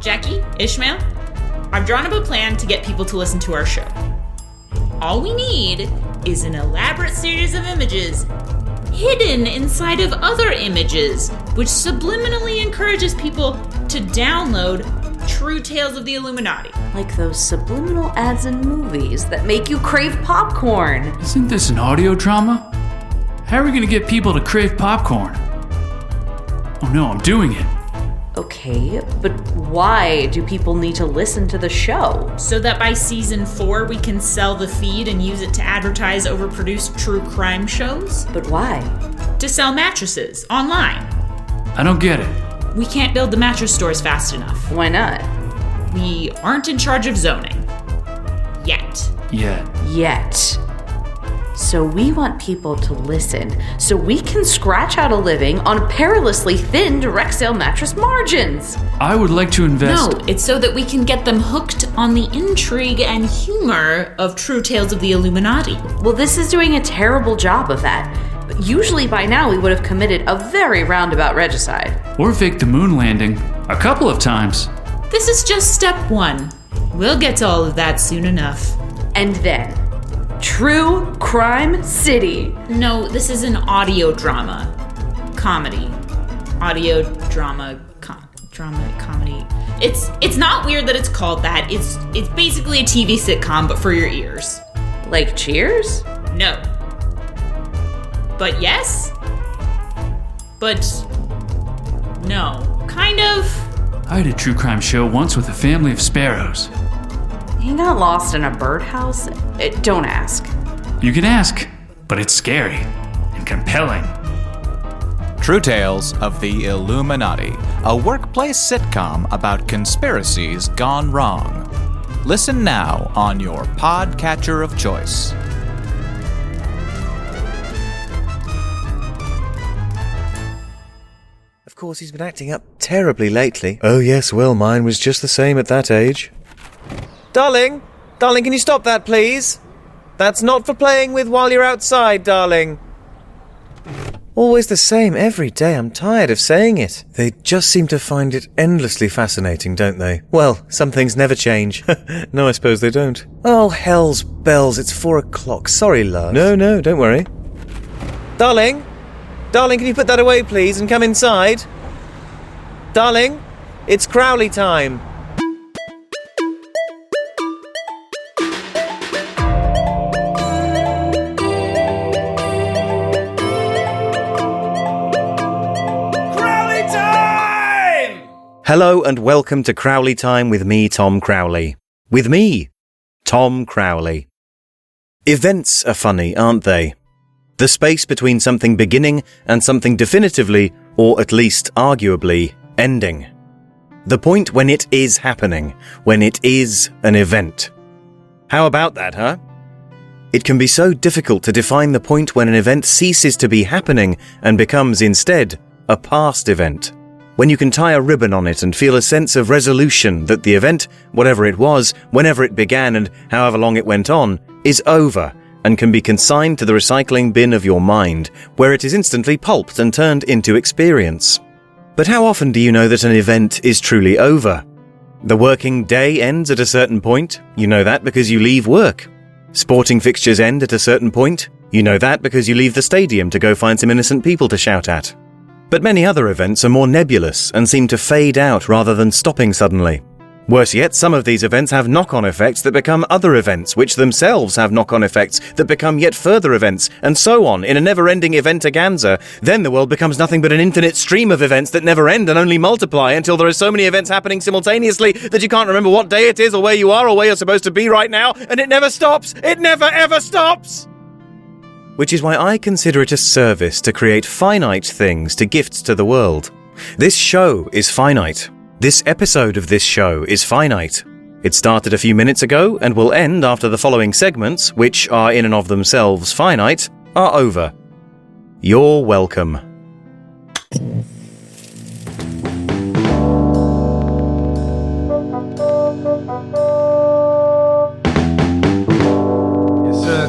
Jackie, Ishmael, I've drawn up a plan to get people to listen to our show. All we need is an elaborate series of images hidden inside of other images, which subliminally encourages people to download True Tales of the Illuminati. Like those subliminal ads in movies that make you crave popcorn. Isn't this an audio drama? How are we going to get people to crave popcorn? Oh no, I'm doing it. Okay, but why do people need to listen to the show? So that by season 4 we can sell the feed and use it to advertise overproduced true crime shows? But why? To sell mattresses online. I don't get it. We can't build the mattress stores fast enough. Why not? We aren't in charge of zoning. Yet. Yet. So we want people to listen so we can scratch out a living on perilously thin direct sale mattress margins. I would like to invest... No, it's so that we can get them hooked on the intrigue and humor of True Tales of the Illuminati. Well, this is doing a terrible job of that. Usually by now we would have committed a very roundabout regicide. Or faked the moon landing a couple of times. This is just step 1. We'll get to all of that soon enough. And then, True Crime City. No, this is an audio drama. Comedy. Audio drama. Comedy. It's not weird that it's called that. It's basically a TV sitcom, but for your ears. Like Cheers? No. But yes? But no. Kind of. I had a true crime show once with a family of sparrows. He got lost in a birdhouse? Don't ask. You can ask, but it's scary and compelling. True Tales of the Illuminati, a workplace sitcom about conspiracies gone wrong. Listen now on your podcatcher of choice. Of course, he's been acting up terribly lately. Oh yes, well, mine was just the same at that age. Darling, can you stop that, please? That's not for playing with while you're outside, darling. Always the same every day. I'm tired of saying it. They just seem to find it endlessly fascinating, don't they? Well, some things never change. No, I suppose they don't. Oh, hell's bells, it's 4 o'clock. Sorry, love. No, don't worry. Darling, can you put that away, please, and come inside? Darling, it's Crowley time. Hello and welcome to Crowley Time with me, Tom Crowley. With me, Tom Crowley. Events are funny, aren't they? The space between something beginning and something definitively, or at least arguably, ending. The point when it is happening, when it is an event. How about that, huh? It can be so difficult to define the point when an event ceases to be happening and becomes instead a past event. When you can tie a ribbon on it and feel a sense of resolution that the event, whatever it was, whenever it began and however long it went on, is over and can be consigned to the recycling bin of your mind, where it is instantly pulped and turned into experience. But how often do you know that an event is truly over? The working day ends at a certain point. You know that because you leave work. Sporting fixtures end at a certain point. You know that because you leave the stadium to go find some innocent people to shout at. But many other events are more nebulous and seem to fade out rather than stopping suddenly. Worse yet, some of these events have knock-on effects that become other events, which themselves have knock-on effects that become yet further events, and so on, in a never-ending event-aganza. Then the world becomes nothing but an infinite stream of events that never end and only multiply until there are so many events happening simultaneously that you can't remember what day it is or where you are or where you're supposed to be right now, and it never stops! It never ever stops! Which is why I consider it a service to create finite things to gift to the world. This show is finite. This episode of this show is finite. It started a few minutes ago and will end after the following segments, which are in and of themselves finite, are over. You're welcome.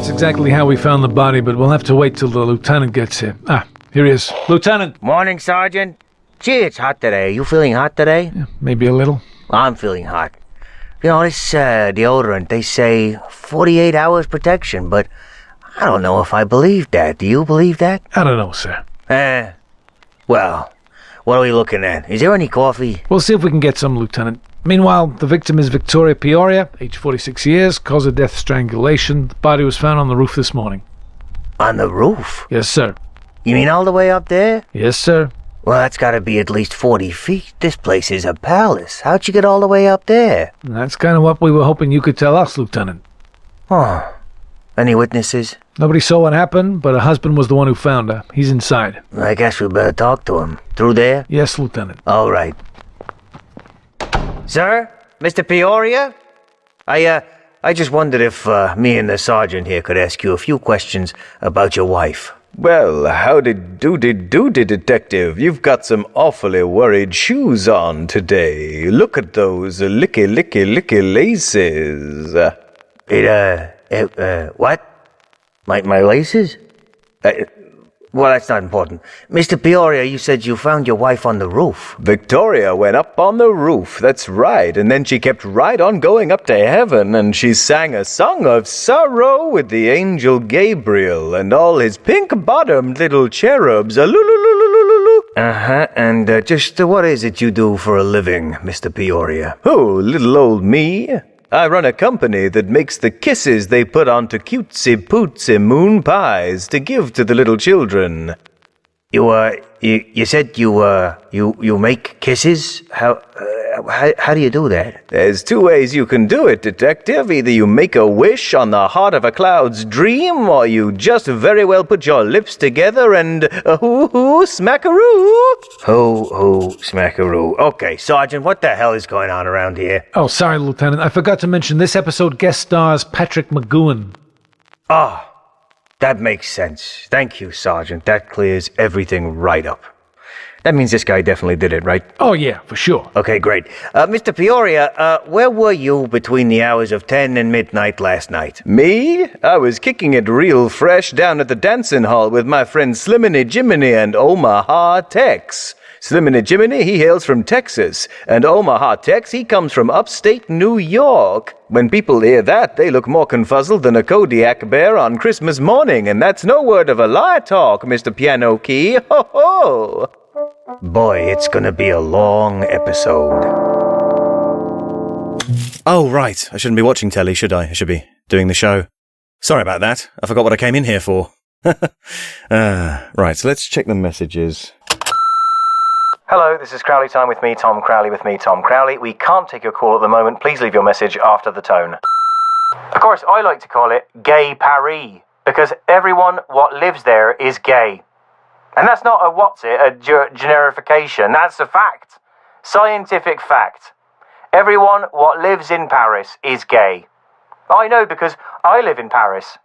That's exactly how we found the body, but we'll have to wait till the lieutenant gets here. Here he is. Lieutenant! Morning, Sergeant. Gee, it's hot today. You feeling hot today? Yeah, maybe a little. I'm feeling hot. You know, this deodorant, they say 48 hours protection, but I don't know if I believe that. Do you believe that? I don't know, sir. Well, what are we looking at? Is there any coffee? We'll see if we can get some, Lieutenant. Meanwhile, the victim is Victoria Peoria, age 46 years, cause of death strangulation. The body was found on the roof this morning. On the roof? Yes, sir. You mean all the way up there? Yes, sir. Well, that's gotta be at least 40 feet. This place is a palace. How'd you get all the way up there? And that's kind of what we were hoping you could tell us, Lieutenant. Oh. Any witnesses? Nobody saw what happened, but her husband was the one who found her. He's inside. I guess we better talk to him. Through there? Yes, Lieutenant. All right. Sir? Mr. Peoria? I just wondered if me and the sergeant here could ask you a few questions about your wife. Well, howdy doody, detective. You've got some awfully worried shoes on today. Look at those licky laces. What? My laces? Well, that's not important. Mr. Peoria, you said you found your wife on the roof. Victoria went up on the roof, that's right, and then she kept right on going up to heaven, and she sang a song of sorrow with the angel Gabriel and all his pink-bottomed little cherubs. Uh-huh, and just what is it you do for a living, Mr. Peoria? Oh, little old me. I run a company that makes the kisses they put onto cutesy-pootsy moon pies to give to the little children. You said you make kisses? How do you do that? There's two ways you can do it, detective. Either you make a wish on the heart of a cloud's dream, or you just very well put your lips together and hoo-hoo, smackaroo. Hoo-hoo, smackaroo. Okay, Sergeant, what the hell is going on around here? Oh, sorry, Lieutenant. I forgot to mention this episode guest stars Patrick McGowan. Ah, that makes sense. Thank you, Sergeant. That clears everything right up. That means this guy definitely did it, right? Oh, yeah, for sure. Okay, great. Mr. Peoria, where were you between the hours of 10 and midnight last night? Me? I was kicking it real fresh down at the dancing hall with my friend Sliminy Jiminy and Omaha, Tex. Sliminy Jiminy, he hails from Texas, and Omaha, Tex, he comes from upstate New York. When people hear that, they look more confuzzled than a Kodiak bear on Christmas morning, and that's no word of a lie talk, Mr. Piano Key. Ho ho! Boy, it's gonna be a long episode. Oh, right. I shouldn't be watching telly, should I? I should be doing the show. Sorry about that. I forgot what I came in here for. Right, so let's check the messages. Hello, this is Crowley Time with me, Tom Crowley with me, Tom Crowley. We can't take your call at the moment. Please leave your message after the tone. Of course, I like to call it Gay Paris, because everyone what lives there is gay. And that's not a generification, that's a fact. Scientific fact. Everyone what lives in Paris is gay. I know because I live in Paris,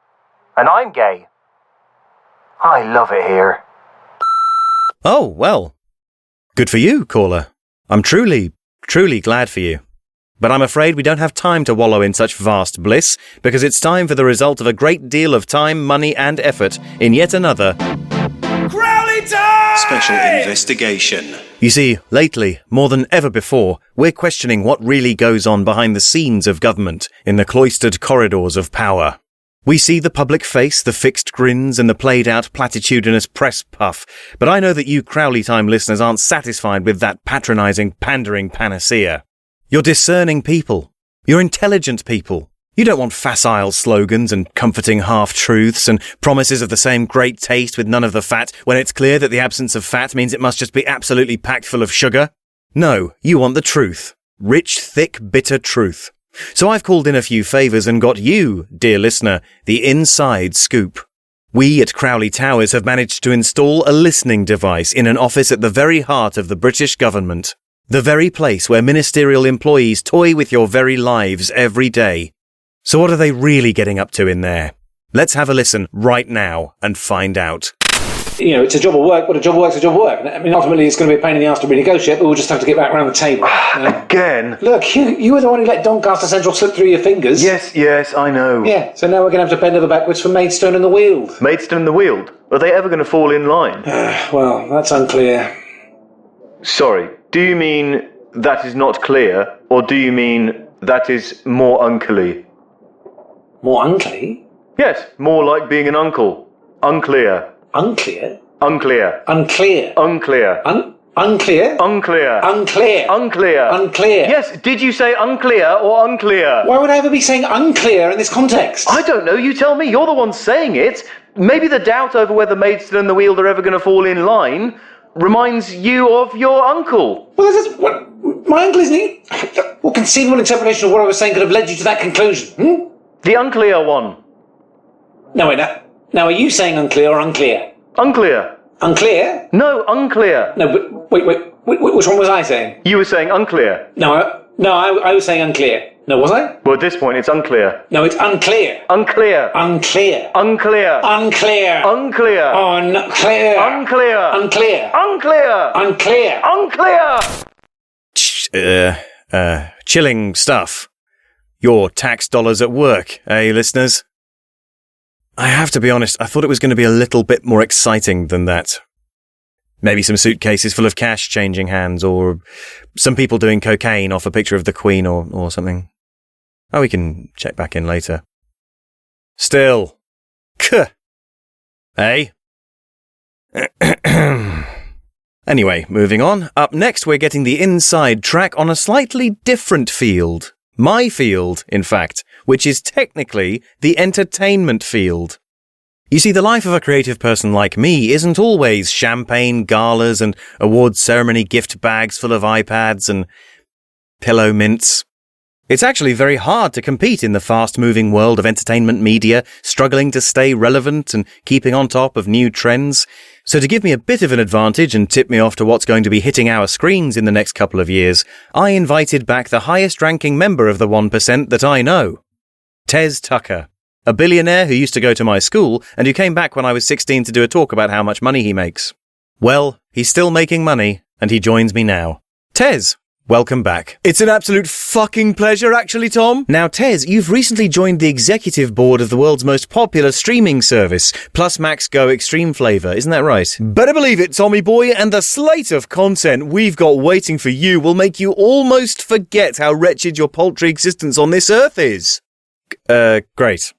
and I'm gay. I love it here. Oh, well. Good for you, caller. I'm truly glad for you. But I'm afraid we don't have time to wallow in such vast bliss, because it's time for the result of a great deal of time, money, and effort in yet another Crowley Time! Special investigation. You see, lately, more than ever before, we're questioning what really goes on behind the scenes of government in the cloistered corridors of power. We see the public face, the fixed grins, and the played-out platitudinous press puff, but I know that you Crowley Time listeners aren't satisfied with that patronising, pandering panacea. You're discerning people. You're intelligent people. You don't want facile slogans and comforting half-truths and promises of the same great taste with none of the fat when it's clear that the absence of fat means it must just be absolutely packed full of sugar. No, you want the truth. Rich, thick, bitter truth. So I've called in a few favours and got you, dear listener, the inside scoop. We at Crowley Towers have managed to install a listening device in an office at the very heart of the British government. The very place where ministerial employees toy with your very lives every day. So what are they really getting up to in there? Let's have a listen right now and find out. You know, it's a job of work, but a job of work's a job of work. I mean, ultimately, it's going to be a pain in the arse to renegotiate, but we'll just have to get back around the table. Again? Look, you were the one who let Doncaster Central slip through your fingers. Yes, I know. Yeah, so now we're going to have to bend over backwards for Maidstone and the Weald. Maidstone and the Weald? Are they ever going to fall in line? Well, that's unclear. Sorry, do you mean that is not clear, or do you mean that is more unclear? More unclear? Yes, more like being an uncle. Unclear. Unclear? Unclear. Unclear. Unclear. Unclear? Unclear. Unclear. Unclear. Unclear. Yes, did you say unclear or unclear? Why would I ever be saying unclear in this context? I don't know, you tell me, you're the one saying it. Maybe the doubt over whether Maidstone and the Weald are ever going to fall in line reminds you of your uncle. Well, my uncle isn't he? What conceivable interpretation of what I was saying could have led you to that conclusion? The unclear one. No, wait, now are you saying unclear or unclear? Unclear. Unclear? No, unclear. No, but wait, which one was I saying? You were saying unclear. No, I was saying unclear. No, was I? Well, at this point, it's unclear. No, it's unclear. Unclear. Unclear. Unclear. Unclear. Unclear. Unclear. Unclear. Unclear. Unclear. Unclear. Unclear. Chilling stuff. Your tax dollars at work, eh, listeners? I have to be honest, I thought it was going to be a little bit more exciting than that. Maybe some suitcases full of cash changing hands, or some people doing cocaine off a picture of the Queen or something. Oh, we can check back in later. Still. Eh? Anyway, moving on. Up next, we're getting the inside track on a slightly different field. My field, in fact, which is technically the entertainment field. You see, the life of a creative person like me isn't always champagne galas and awards ceremony gift bags full of iPads and pillow mints. It's actually very hard to compete in the fast-moving world of entertainment media, struggling to stay relevant and keeping on top of new trends. So to give me a bit of an advantage and tip me off to what's going to be hitting our screens in the next couple of years, I invited back the highest-ranking member of the 1% that I know. Tez Tucker, a billionaire who used to go to my school and who came back when I was 16 to do a talk about how much money he makes. Well, he's still making money, and he joins me now. Tez, welcome back. It's an absolute fucking pleasure, actually, Tom. Now, Tez, you've recently joined the executive board of the world's most popular streaming service, Plus Max Go Extreme Flavor, isn't that right? Better believe it, Tommy boy, and the slate of content we've got waiting for you will make you almost forget how wretched your paltry existence on this earth is. Great.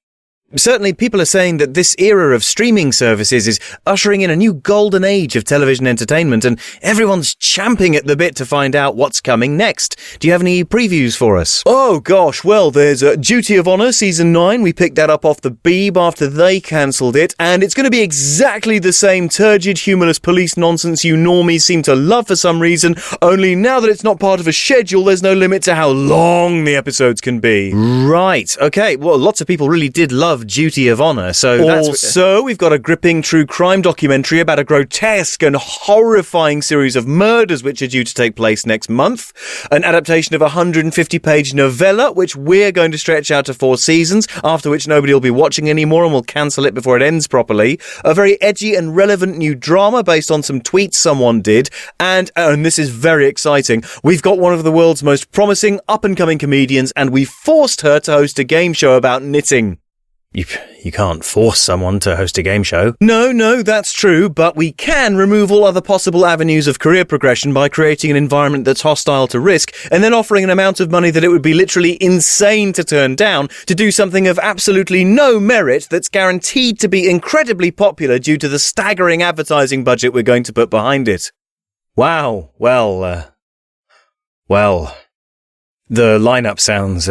Certainly, people are saying that this era of streaming services is ushering in a new golden age of television entertainment, and everyone's champing at the bit to find out what's coming next. Do you have any previews for us? Oh gosh, well, there's Duty of Honor Season 9. We picked that up off the Beeb after they cancelled it, and it's going to be exactly the same turgid, humorless police nonsense you normies seem to love for some reason, only now that it's not part of a schedule, there's no limit to how long the episodes can be. Right, okay, well, lots of people really did love Duty of Honor, so that's... Also, we've got a gripping true crime documentary about a grotesque and horrifying series of murders which are due to take place next month, an adaptation of a 150-page novella which we're going to stretch out to 4 seasons, after which nobody will be watching anymore and we'll cancel it before it ends properly, a very edgy and relevant new drama based on some tweets someone did, and this is very exciting, we've got one of the world's most promising up-and-coming comedians, and we forced her to host a game show about knitting. You can't force someone to host a game show. No, that's true, but we can remove all other possible avenues of career progression by creating an environment that's hostile to risk, and then offering an amount of money that it would be literally insane to turn down to do something of absolutely no merit that's guaranteed to be incredibly popular due to the staggering advertising budget we're going to put behind it. Wow, well, the lineup sounds,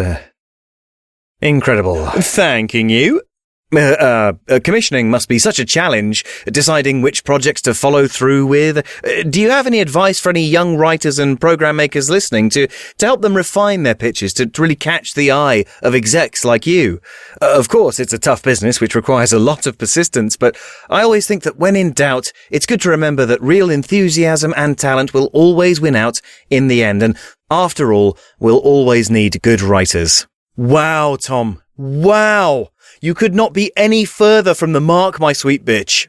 incredible. Thanking you. Commissioning must be such a challenge, deciding which projects to follow through with. Do you have any advice for any young writers and program makers listening to help them refine their pitches, to really catch the eye of execs like you? Of course, it's a tough business which requires a lot of persistence, but I always think that when in doubt, it's good to remember that real enthusiasm and talent will always win out in the end, and after all, we'll always need good writers. Wow, Tom. Wow! You could not be any further from the mark, my sweet bitch.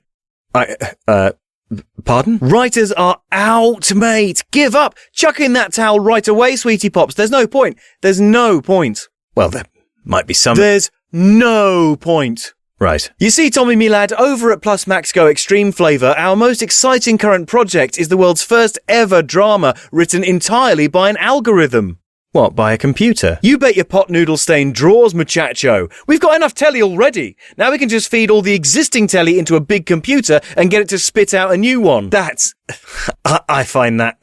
Pardon? Writers are out, mate. Give up. Chuck in that towel right away, sweetie pops. There's no point. Well, there might be some. There's no point. Right. You see, Tommy me lad, over at Plus Max Go Extreme Flavour, our most exciting current project is the world's first ever drama written entirely by an algorithm. What, by a computer? You bet your pot noodle stained drawers, muchacho. We've got enough telly already. Now we can just feed all the existing telly into a big computer and get it to spit out a new one. That's... I find that...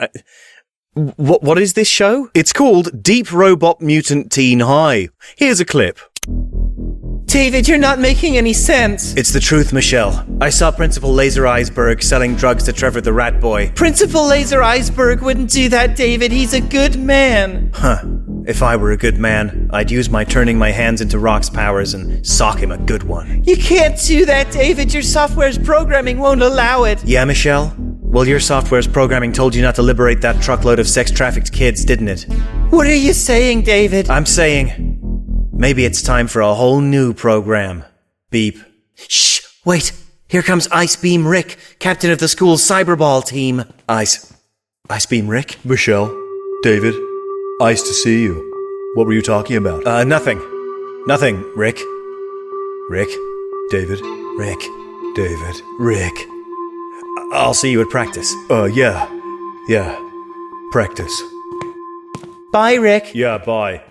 What is this show? It's called Deep Robot Mutant Teen High. Here's a clip. David, you're not making any sense. It's the truth, Michelle. I saw Principal Laser Iceberg selling drugs to Trevor the Rat Boy. Principal Laser Iceberg wouldn't do that, David. He's a good man. Huh. If I were a good man, I'd use my turning my hands into rocks powers and sock him a good one. You can't do that, David. Your software's programming won't allow it. Yeah, Michelle? Well, your software's programming told you not to liberate that truckload of sex-trafficked kids, didn't it? What are you saying, David? I'm saying... maybe it's time for a whole new program. Beep. Shh! Wait! Here comes Ice Beam Rick, captain of the school's cyberball team. Ice Beam Rick? Michelle, David, nice to see you. What were you talking about? Nothing. Nothing, Rick. Rick. David. Rick. David. Rick. I'll see you at practice. Yeah. Practice. Bye, Rick. Yeah, bye.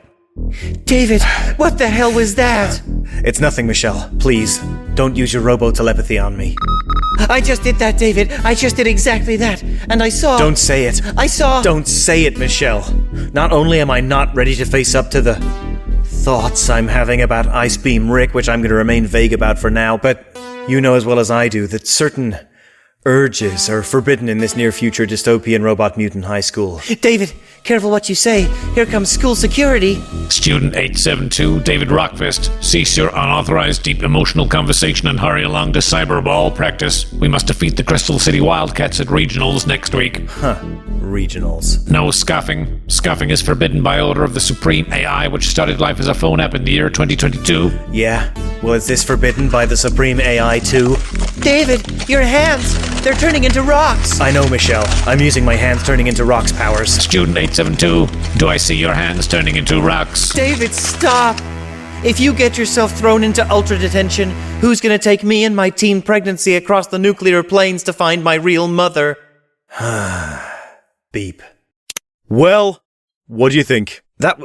David, what the hell was that? It's nothing, Michelle. Please, don't use your robo-telepathy on me. I just did that, David. I just did exactly that. And I saw... Don't say it. I saw... Don't say it, Michelle. Not only am I not ready to face up to the thoughts I'm having about Ice Beam Rick, which I'm going to remain vague about for now, but you know as well as I do that certain urges are forbidden in this near-future dystopian robot mutant high school. David, careful what you say. Here comes school security. Student 872, David Rockfist. Cease your unauthorized deep emotional conversation and hurry along to cyberball practice. We must defeat the Crystal City Wildcats at regionals next week. Huh. Regionals. No scoffing. Scoffing is forbidden by order of the Supreme AI, which started life as a phone app in the year 2022. Yeah? Well, is this forbidden by the Supreme AI too? David, your hands! They're turning into rocks! I know, Michelle. I'm using my hands turning into rocks powers. Student 872, do I see your hands turning into rocks? David, stop! If you get yourself thrown into ultra detention, who's gonna take me and my teen pregnancy across the nuclear plains to find my real mother? Beep. Well, what do you think? That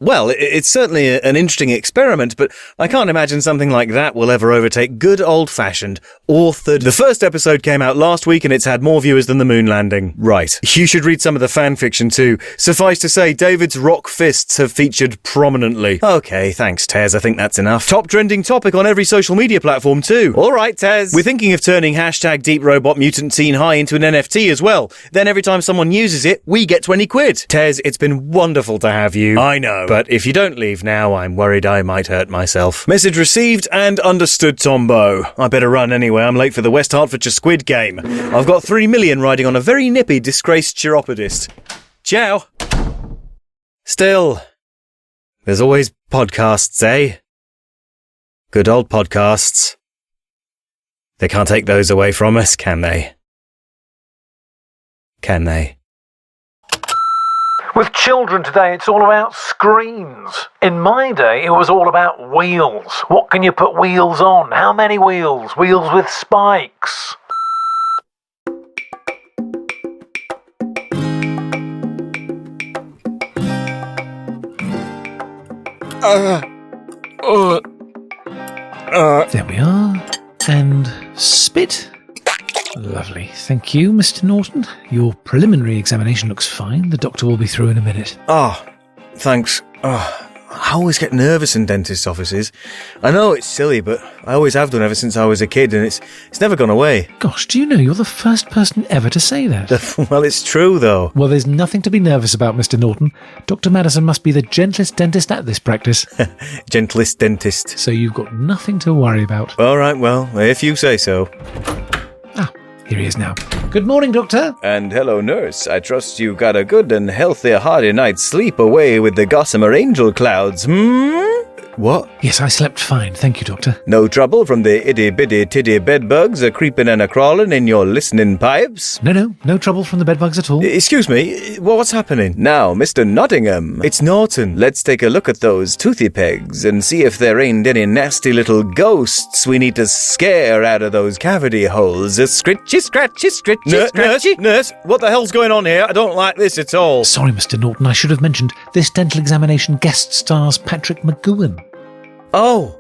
Well, it's certainly an interesting experiment, but I can't imagine something like that will ever overtake good old-fashioned, authored... The first episode came out last week and it's had more viewers than the moon landing. Right. You should read some of the fan fiction too. Suffice to say, David's rock fists have featured prominently. Okay, thanks, Tez. I think that's enough. Top trending topic on every social media platform too. All right, Tez. We're thinking of turning hashtag Deep Robot Mutant Teen High into an NFT as well. Then every time someone uses it, we get 20 quid. Tez, it's been wonderful to have you. I know. But if you don't leave now, I'm worried I might hurt myself. Message received and understood, Tombo. I better run anyway. I'm late for the West Hertfordshire Squid Game. I've got 3 million riding on a very nippy, disgraced chiropodist. Ciao. Still, there's always podcasts, eh? Good old podcasts. They can't take those away from us, can they? Can they? With children today, it's all about screens. In my day, it was all about wheels. What can you put wheels on? How many wheels? Wheels with spikes. There we are. And spit. Lovely. Thank you, Mr. Norton. Your preliminary examination looks fine. The doctor will be through in a minute. Thanks. I always get nervous in dentist offices. I know it's silly, but I always have done ever since I was a kid, and it's never gone away. Gosh, do you know you're the first person ever to say that? Well, it's true, though. Well, there's nothing to be nervous about, Mr. Norton. Dr. Madison must be the gentlest dentist at this practice. Gentlest dentist. So you've got nothing to worry about. All right, well, if you say so. Here he is now. Good morning, Doctor. And hello, nurse. I trust you got a good and healthy hearty night's sleep away with the gossamer angel clouds, What? Yes, I slept fine. Thank you, Doctor. No trouble from the itty-bitty-titty bedbugs a-creeping and a-crawling in your listening pipes? No trouble from the bedbugs at all. Excuse me, what's happening? Now, Mr. Nottingham, it's Norton. Let's take a look at those toothy pegs and see if there ain't any nasty little ghosts we need to scare out of those cavity holes. Scritchy, scratchy, scritchy, scratchy. Nurse, what the hell's going on here? I don't like this at all. Sorry, Mr. Norton, I should have mentioned this dental examination guest stars Patrick McGowan. Oh,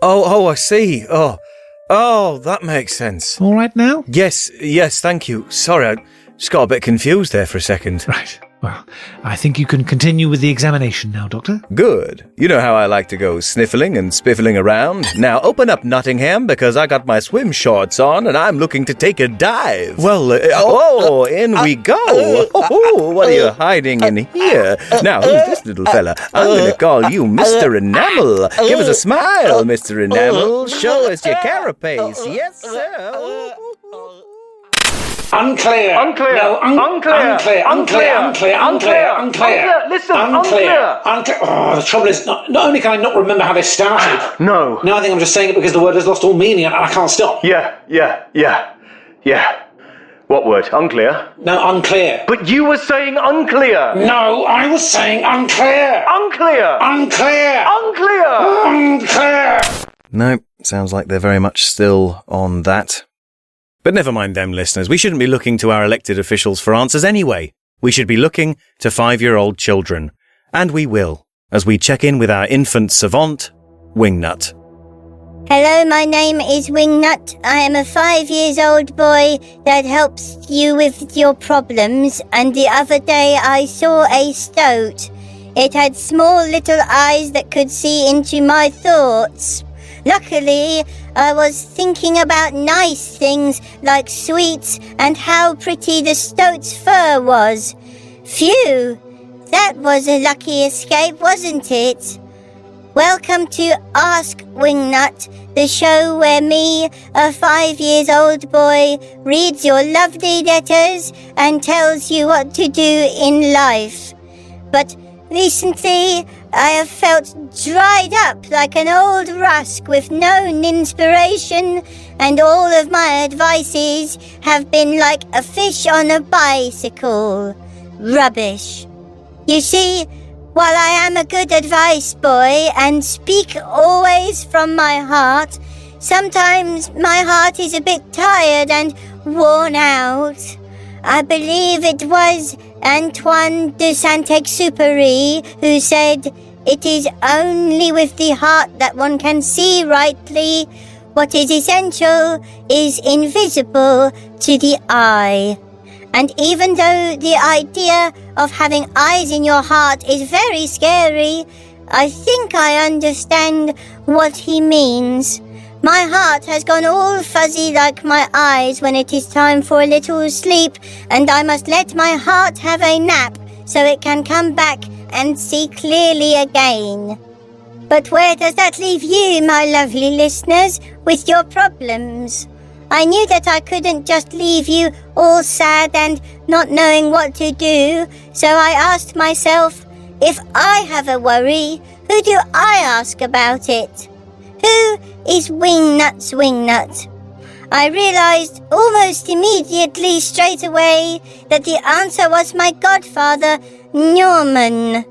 I see. Oh, that makes sense. All right now? Yes, thank you. Sorry, I just got a bit confused there for a second. Right. Well, I think you can continue with the examination now, Doctor. Good. You know how I like to go sniffling and spiffling around. Now open up, Nottingham, because I got my swim shorts on and I'm looking to take a dive. Well, in we go. What are you hiding in here? Now, who's this little fella? I'm going to call you Mr. Enamel. Give us a smile, Mr. Enamel. Show us your carapace. Yes, sir. Unclear. Unclear. Unclear. Listen, unclear. Oh, the trouble is, not only can I not remember how this started. No. Now I think I'm just saying it because the word has lost all meaning and I can't stop. Yeah. What word? Unclear? No, unclear. But you were saying unclear. No, I was saying unclear. Unclear. Unclear. Unclear. Unclear. No, sounds like they're very much still on that. But never mind them, listeners. We shouldn't be looking to our elected officials for answers anyway. We should be looking to 5-year-old children. And we will, as we check in with our infant savant, Wingnut. Hello, my name is Wingnut. I am a 5-year-old boy that helps you with your problems. And the other day I saw a stoat. It had small little eyes that could see into my thoughts. Luckily, I was thinking about nice things like sweets and how pretty the stoat's fur was. Phew, that was a lucky escape, wasn't it? Welcome to Ask Wingnut, the show where me, a 5-year-old boy, reads your lovely letters and tells you what to do in life. But recently, I have felt dried up like an old rusk with no inspiration, and all of my advices have been like a fish on a bicycle. Rubbish. You see, while I am a good advice boy and speak always from my heart, sometimes my heart is a bit tired and worn out. I believe it was Antoine de Saint-Exupéry who said, "It is only with the heart that one can see rightly. What is essential is invisible to the eye." And even though the idea of having eyes in your heart is very scary, I think I understand what he means. My heart has gone all fuzzy like my eyes when it is time for a little sleep, and I must let my heart have a nap so it can come back and see clearly again. But where does that leave you, my lovely listeners, with your problems? I knew that I couldn't just leave you all sad and not knowing what to do, so I asked myself, if I have a worry, who do I ask about it? Who is Wingnut's Wingnut? I realized almost immediately straight away that the answer was my godfather, Norman.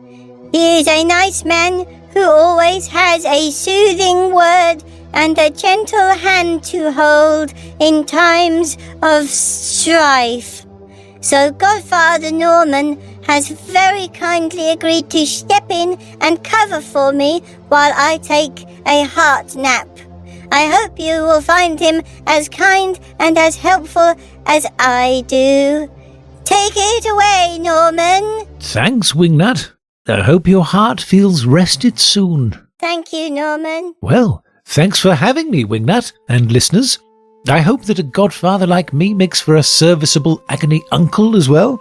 He is a nice man who always has a soothing word and a gentle hand to hold in times of strife. So Godfather Norman has very kindly agreed to step in and cover for me while I take a heart nap. I hope you will find him as kind and as helpful as I do. Take it away, Norman. Thanks, Wingnut. I hope your heart feels rested soon. Thank you, Norman. Well, thanks for having me, Wingnut, and listeners. I hope that a godfather like me makes for a serviceable agony uncle as well.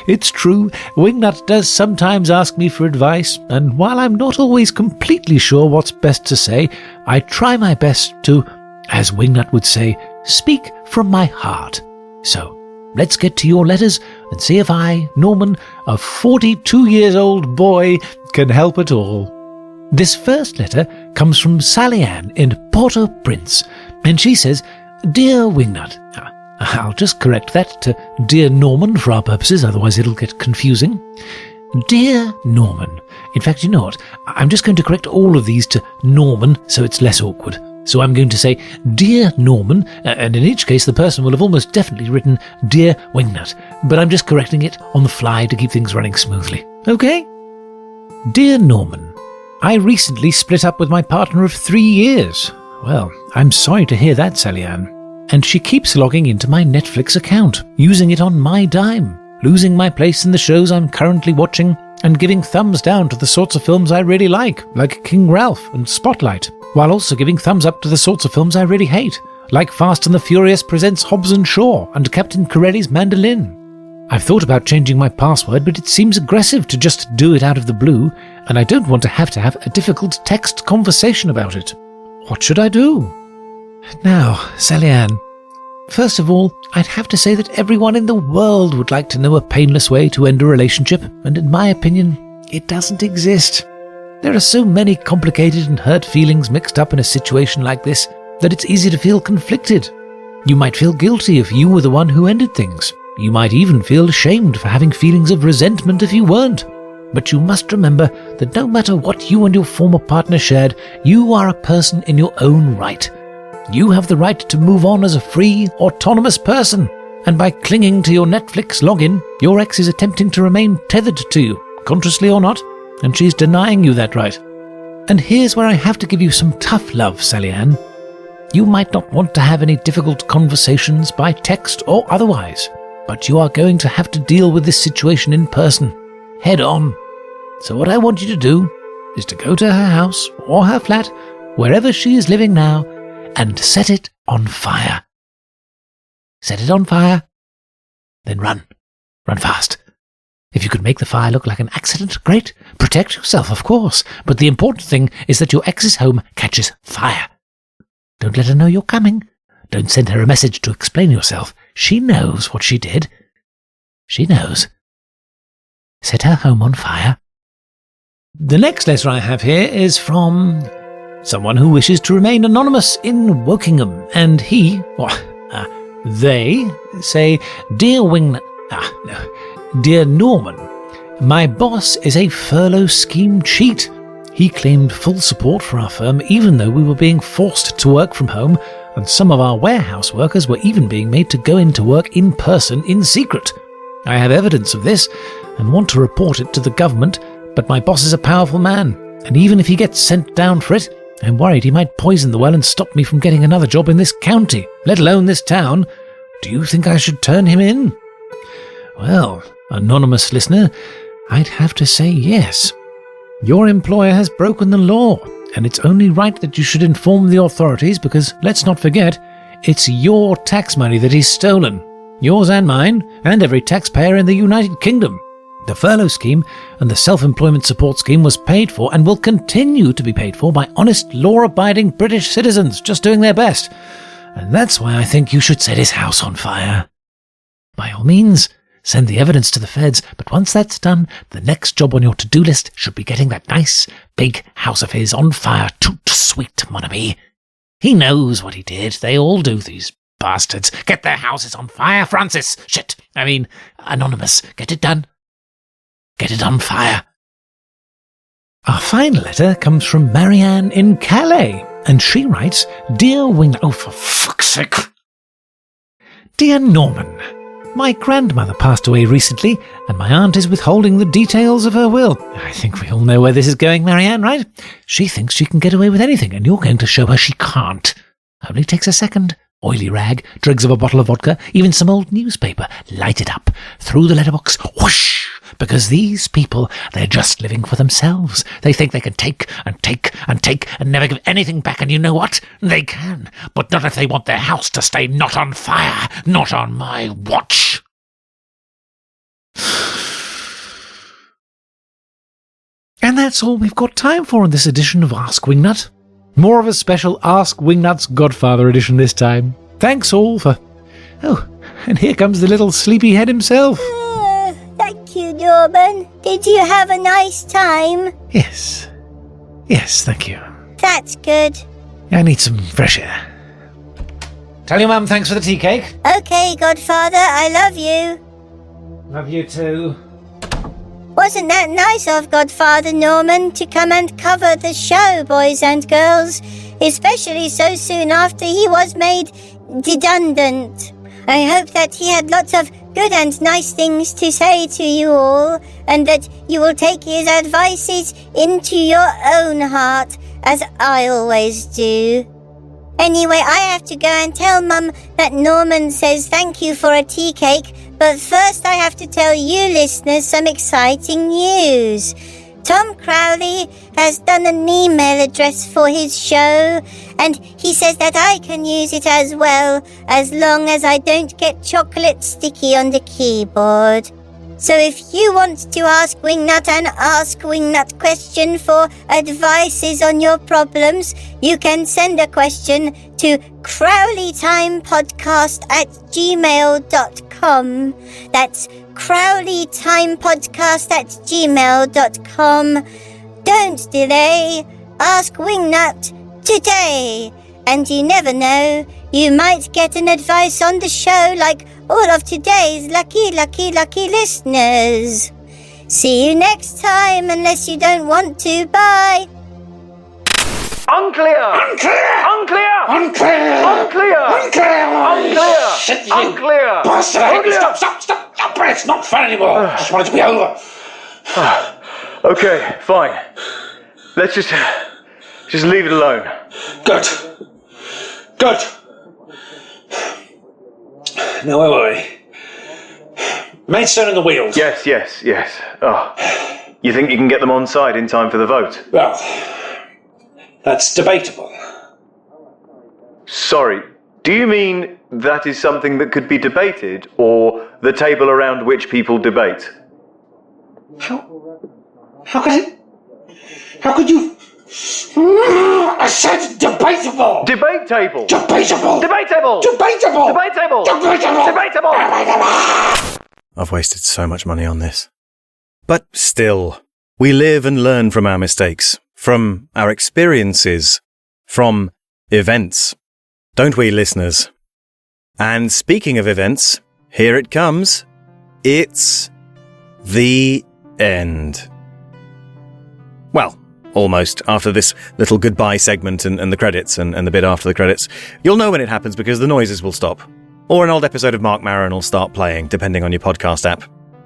It's true, Wingnut does sometimes ask me for advice, and while I'm not always completely sure what's best to say, I try my best to, as Wingnut would say, speak from my heart. So, let's get to your letters and see if I, Norman, a 42-year-old boy, can help at all. This first letter comes from Sally Ann in Port-au-Prince, and she says, Dear Wingnut. I'll just correct that to Dear Norman for our purposes, otherwise it'll get confusing. Dear Norman. In fact, you know what? I'm just going to correct all of these to Norman so it's less awkward. So I'm going to say, Dear Norman, and in each case the person will have almost definitely written Dear Wingnut, but I'm just correcting it on the fly to keep things running smoothly. Okay? Dear Norman, I recently split up with my partner of 3 years. Well, I'm sorry to hear that, Sally Ann. And she keeps logging into my Netflix account, using it on my dime, losing my place in the shows I'm currently watching, and giving thumbs down to the sorts of films I really like King Ralph and Spotlight, while also giving thumbs up to the sorts of films I really hate, like Fast and the Furious Presents Hobbs and Shaw and Captain Corelli's Mandolin. I've thought about changing my password, but it seems aggressive to just do it out of the blue, and I don't want to have a difficult text conversation about it. What should I do? Now, Sally Ann, first of all, I'd have to say that everyone in the world would like to know a painless way to end a relationship, and in my opinion, it doesn't exist. There are so many complicated and hurt feelings mixed up in a situation like this that it's easy to feel conflicted. You might feel guilty if you were the one who ended things. You might even feel ashamed for having feelings of resentment if you weren't. But you must remember that no matter what you and your former partner shared, you are a person in your own right. You have the right to move on as a free, autonomous person. And by clinging to your Netflix login, your ex is attempting to remain tethered to you, consciously or not, and she's denying you that right. And here's where I have to give you some tough love, Sally Ann. You might not want to have any difficult conversations by text or otherwise, but you are going to have to deal with this situation in person, head on. So what I want you to do is to go to her house or her flat, wherever she is living now, and set it on fire. Set it on fire, then run. Run fast. If you could make the fire look like an accident, great. Protect yourself, of course, but the important thing is that your ex's home catches fire. Don't let her know you're coming. Don't send her a message to explain yourself. She knows what she did. She knows. Set her home on fire. The next letter I have here is from someone who wishes to remain anonymous in Wokingham, and they say, Dear Dear Norman, my boss is a furlough scheme cheat. He claimed full support for our firm even though we were being forced to work from home, and some of our warehouse workers were even being made to go into work in person in secret. I have evidence of this and want to report it to the government, but my boss is a powerful man, and even if he gets sent down for it, I'm worried he might poison the well and stop me from getting another job in this county, let alone this town. Do you think I should turn him in? Well, anonymous listener, I'd have to say yes. Your employer has broken the law, and it's only right that you should inform the authorities because, let's not forget, it's your tax money that he's stolen. Yours and mine, and every taxpayer in the United Kingdom. The furlough scheme and the self-employment support scheme was paid for and will continue to be paid for by honest, law-abiding British citizens just doing their best. And that's why I think you should set his house on fire. By all means, send the evidence to the feds, but once that's done, the next job on your to-do list should be getting that nice, big house of his on fire. Tout sweet, mon ami. He knows what he did. They all do, these bastards. Get their houses on fire, Francis. Anonymous. Get it done. Get it on fire. Our final letter comes from Marianne in Calais, and she writes, Dear Oh, for fuck's sake. Dear Norman, my grandmother passed away recently, and my aunt is withholding the details of her will. I think we all know where this is going, Marianne, right? She thinks she can get away with anything, and you're going to show her she can't. Only takes a second. Oily rag, dregs of a bottle of vodka, even some old newspaper. Light it up. Through the letterbox. Whoosh! Because these people, they're just living for themselves. They think they can take and take and take and never give anything back, and you know what? They can. But not if they want their house to stay not on fire. Not on my watch. And that's all we've got time for in this edition of Ask Wingnut. More of a special Ask Wingnut's Godfather edition this time. Thanks all for... Oh, and here comes the little sleepyhead himself. Thank you, Norman. Did you have a nice time? Yes. Yes, thank you. That's good. I need some fresh air. Tell your mum thanks for the tea cake. Okay, Godfather, I love you. Love you too. Wasn't that nice of Godfather Norman to come and cover the show, boys and girls? Especially so soon after he was made redundant. I hope that he had lots of good and nice things to say to you all, and that you will take his advices into your own heart, as I always do. Anyway, I have to go and tell Mum that Norman says thank you for a tea cake, but first I have to tell you listeners some exciting news. Tom Crowley has done an email address for his show, and he says that I can use it as well, as long as I don't get chocolate sticky on the keyboard. So if you want to ask Wingnut an Ask Wingnut question for advices on your problems, you can send a question to crowleytimepodcast@gmail.com. That's crowleytimepodcast@gmail.com. Don't delay. Ask Wingnut today. And you never know, you might get an advice on the show like all of today's lucky listeners. See you next time, unless you don't want to. Bye. Unclear! Stop! It's not fun anymore. I just want it to be over. Okay, fine. Let's just leave it alone. Good. Now, where were we? Maidstone and the wheels. Yes. Oh, you think you can get them on side in time for the vote? Well, that's debatable. Sorry, do you mean that is something that could be debated, or the table around which people debate? How could you... I said debatable! Debate table! Debatable! I've wasted so much money on this. But still, we live and learn from our mistakes, from our experiences, from events. Don't we, listeners? And speaking of events, here it comes. It's the end. Well, almost, after this little goodbye segment and the credits and the bit after the credits. You'll know when it happens because the noises will stop. Or an old episode of Mark Maron will start playing, depending on your podcast app.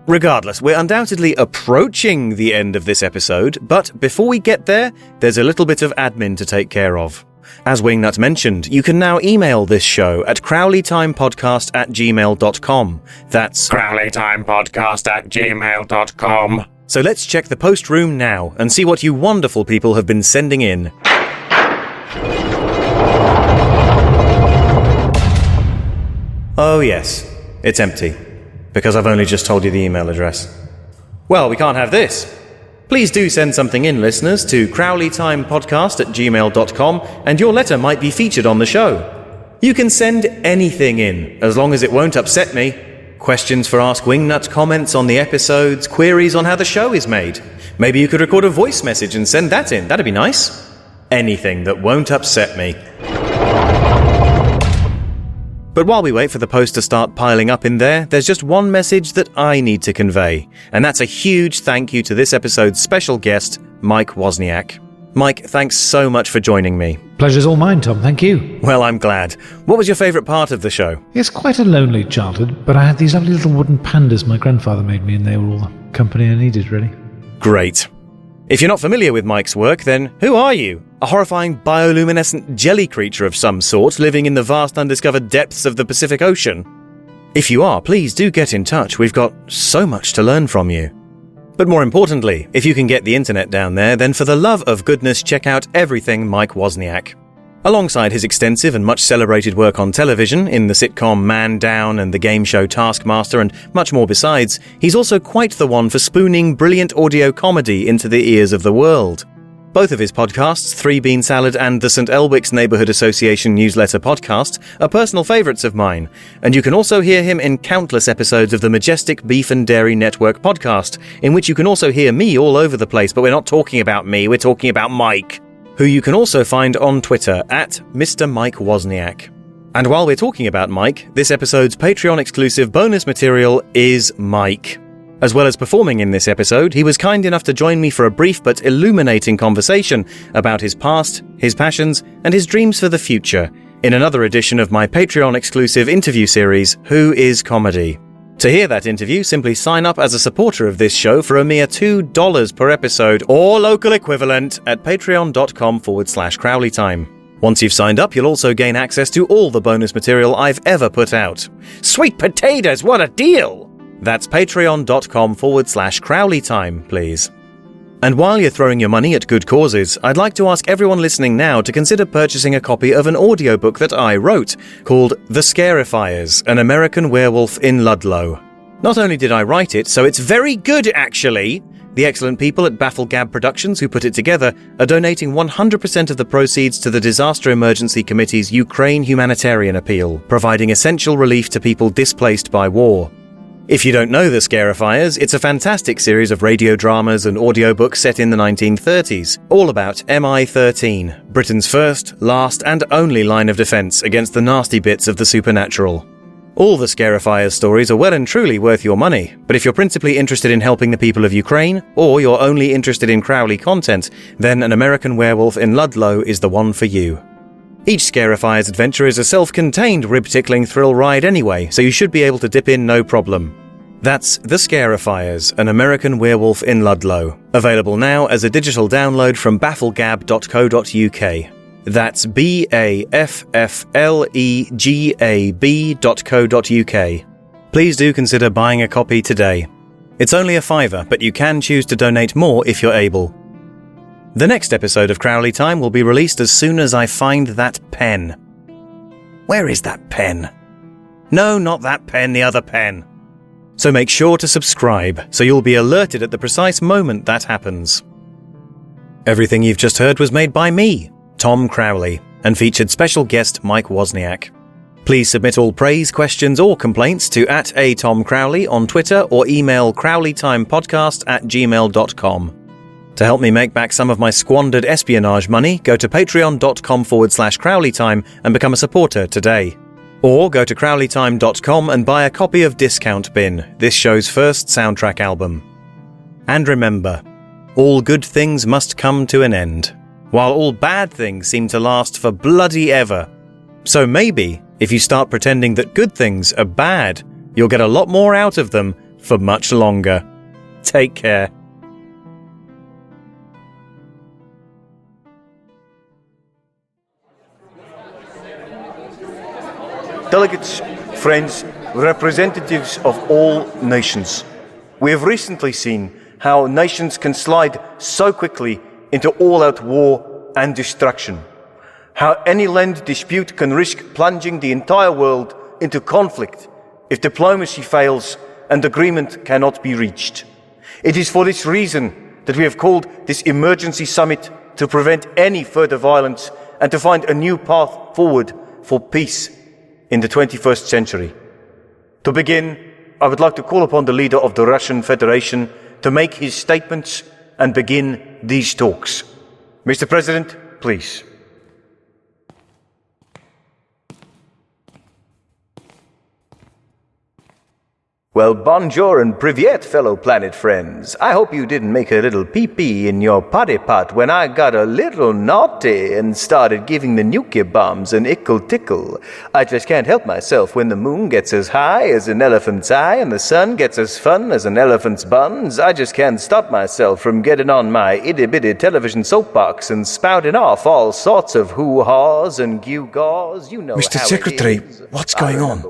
Regardless, we're undoubtedly approaching the end of this episode, but before we get there, there's a little bit of admin to take care of. As Wingnut mentioned, you can now email this show at crowleytimepodcast@gmail.com. That's crowleytimepodcast@gmail.com. So let's check the post room now and see what you wonderful people have been sending in. Oh yes, it's empty, because I've only just told you the email address. Well, we can't have this. Please do send something in, listeners, to crowleytimepodcast@gmail.com, and your letter might be featured on the show. You can send anything in, as long as it won't upset me. Questions for Ask Wingnut, comments on the episodes, queries on how the show is made. Maybe you could record a voice message and send that in. That'd be nice. Anything that won't upset me. But while we wait for the post to start piling up in there, there's just one message that I need to convey, and that's a huge thank you to this episode's special guest, Mike Wozniak. Mike, thanks so much for joining me. Pleasure's all mine, Tom, thank you. Well, I'm glad. What was your favourite part of the show? It's quite a lonely childhood, but I had these lovely little wooden pandas my grandfather made me, and they were all the company I needed, really. Great. If you're not familiar with Mike's work, then who are you? A horrifying bioluminescent jelly creature of some sort living in the vast undiscovered depths of the Pacific Ocean? If you are, please do get in touch. We've got so much to learn from you. But more importantly, if you can get the internet down there, then for the love of goodness, check out everything Mike Wozniak. Alongside his extensive and much celebrated work on television, in the sitcom Man Down and the game show Taskmaster and much more besides, he's also quite the one for spooning brilliant audio comedy into the ears of the world. Both of his podcasts, Three Bean Salad and the St. Elwick's Neighbourhood Association newsletter podcast, are personal favourites of mine, and you can also hear him in countless episodes of the Majestic Beef and Dairy Network podcast, in which you can also hear me all over the place, but we're not talking about me, we're talking about Mike, who you can also find on Twitter at Mr. Mike Wozniak. And while we're talking about Mike, this episode's Patreon-exclusive bonus material is Mike. As well as performing in this episode, he was kind enough to join me for a brief but illuminating conversation about his past, his passions, and his dreams for the future, in another edition of my Patreon-exclusive interview series, Who is Comedy? To hear that interview, simply sign up as a supporter of this show for a mere $2 per episode, or local equivalent, at patreon.com/CrowleyTime. Once you've signed up, you'll also gain access to all the bonus material I've ever put out. Sweet potatoes, what a deal! That's patreon.com/CrowleyTime, please. And while you're throwing your money at good causes, I'd like to ask everyone listening now to consider purchasing a copy of an audiobook that I wrote, called The Scarifiers, An American Werewolf in Ludlow. Not only did I write it, so it's very good actually. The excellent people at Bafflegab Productions who put it together are donating 100% of the proceeds to the Disaster Emergency Committee's Ukraine humanitarian appeal, providing essential relief to people displaced by war. If you don't know The Scarifiers, it's a fantastic series of radio dramas and audiobooks set in the 1930s, all about MI-13, Britain's first, last and only line of defence against the nasty bits of the supernatural. All the Scarifiers stories are well and truly worth your money, but if you're principally interested in helping the people of Ukraine, or you're only interested in Crowley content, then An American Werewolf in Ludlow is the one for you. Each Scarifiers adventure is a self-contained rib-tickling thrill ride anyway, so you should be able to dip in no problem. That's The Scarifiers, An American Werewolf in Ludlow, available now as a digital download from bafflegab.co.uk. That's bafflegab.co.uk. Please do consider buying a copy today. It's only a $5, but you can choose to donate more if you're able. The next episode of Crowley Time will be released as soon as I find that pen. Where is that pen? No, not that pen, the other pen. So make sure to subscribe, so you'll be alerted at the precise moment that happens. Everything you've just heard was made by me, Tom Crowley, and featured special guest Mike Wozniak. Please submit all praise, questions or complaints to @atomcrowley on Twitter or email crowleytimepodcast@gmail.com. To help me make back some of my squandered espionage money, go to patreon.com/crowleytime and become a supporter today. Or go to crowleytime.com and buy a copy of Discount Bin, this show's first soundtrack album. And remember, all good things must come to an end, while all bad things seem to last for bloody ever. So maybe, if you start pretending that good things are bad, you'll get a lot more out of them for much longer. Take care. Delegates, friends, representatives of all nations, we have recently seen how nations can slide so quickly into all-out war and destruction, how any land dispute can risk plunging the entire world into conflict if diplomacy fails and agreement cannot be reached. It is for this reason that we have called this emergency summit to prevent any further violence and to find a new path forward for peace in the 21st century. To begin, I would like to call upon the leader of the Russian Federation to make his statements and begin these talks. Mr. President, please. Well, bonjour and privyet, fellow planet friends. I hope you didn't make a little pee-pee in your potty pot when I got a little naughty and started giving the nuclear bombs an ickle-tickle. I just can't help myself when the moon gets as high as an elephant's eye and the sun gets as fun as an elephant's buns. I just can't stop myself from getting on my itty-bitty television soapbox and spouting off all sorts of hoo-haws and gewgaws. You know Mr. how Secretary, it is. what's going on?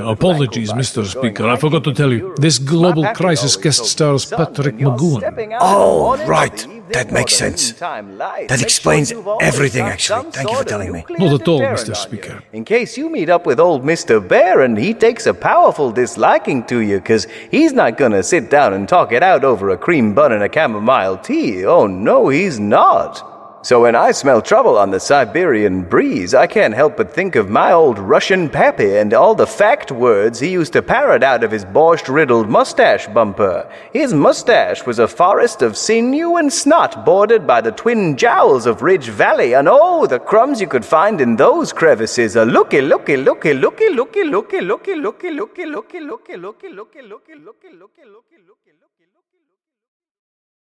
Apologies, Mr. Speaker. I forgot to tell you. This global crisis guest stars Patrick McGowan. Oh, right. That makes sense. That explains everything, actually. Thank you for telling me. Not at all, Mr. Speaker. In case you meet up with old Mr. Bear and he takes a powerful disliking to you, because he's not going to sit down and talk it out over a cream bun and a chamomile tea. Oh, no, he's not. So when I smell trouble on the Siberian breeze, I can't help but think of my old Russian pappy and all the fact words he used to parrot out of his borscht-riddled mustache bumper. His mustache was a forest of sinew and snot bordered by the twin jowls of Ridge Valley, and oh, the crumbs you could find in those crevices. A looky, looky, looky, looky, looky, looky, looky, looky, looky, looky, looky, looky, looky, looky, looky, looky, looky, looky.